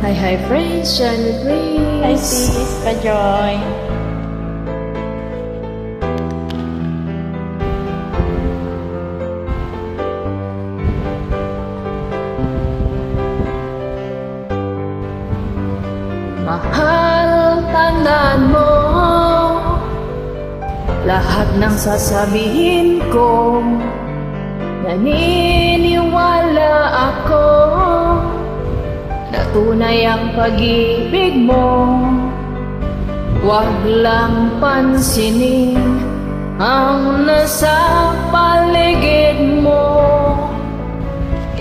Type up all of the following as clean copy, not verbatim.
Hi friends, Janet Hi Grace. sis, ka-joy. Mahal, tandaan mo lahat ng sasabihin ko. Naniniwala ako na tunay ang pag-ibig mo. Huwag lang pansinin ang nasa paligid mo.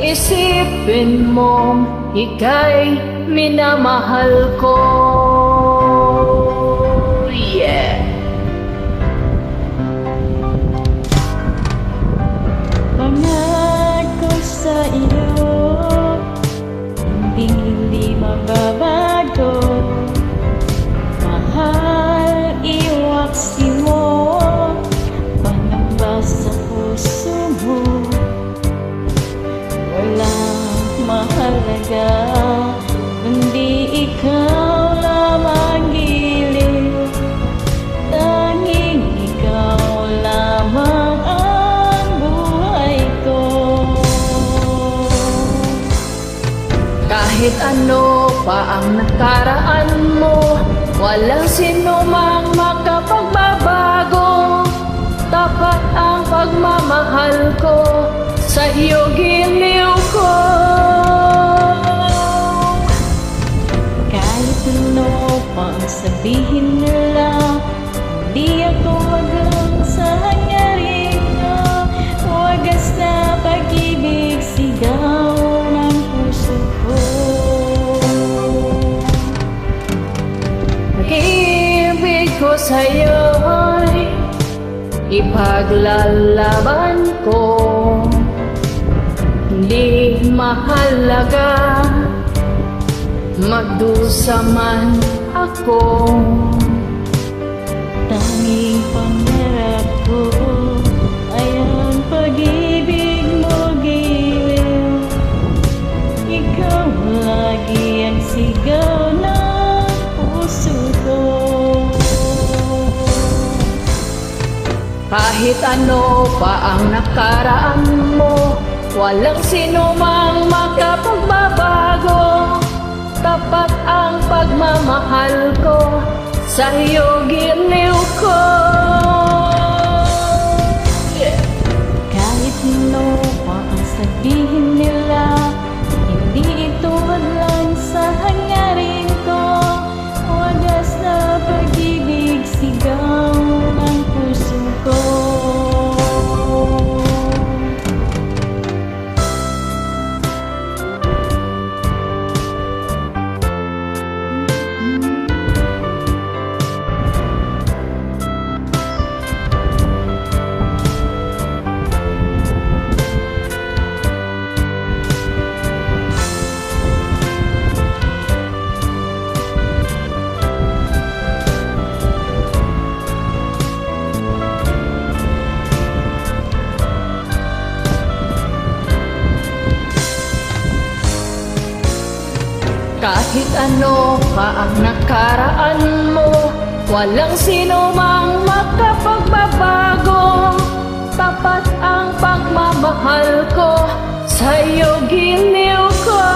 Isipin mo, ika'y minamahal ko. Yeah. Pangako sa iyo, hindi magbabago. Mahal, iwaksi mo, pangamba sa puso mo. Walang mahalaga, kundi ikaw lamang giliw. Tanging ikaw lamang ang buhay ko. Kahit ano pa ang nakaraan mo, walang sino mang makapagbabago. Tapat ang pagmamahal ko, sa iyo giliw ko. Kahit ano pa ang sabihin nila, hindi ako hanggang sa hangarin ko. Wagas na pag-ibig, sigaw ng puso ko. Pag-ibig ko sa'yo'y ipaglalaban ko. Hindi mahalaga magdusa man ako. Tanging pangarap ko ay ang pag-ibig mo giliw. Ikaw lagi ang sigaw ng puso ko. Kahit ano pa ang nakaraan mo, walang sino mang makapagbabago. Tapat ang pagmamahal ko, sa iyo giliw ko. Yeah. Kahit ano pa ang sabihin nila, hindi ito hadlang sa hangarin ko. Wagas na pag-ibig, sigaw ng puso ko. Kahit ano pa ang nakaraan mo, walang sino mang makapagbabago. Tapat ang pagmamahal ko, sa iyo giliw ko.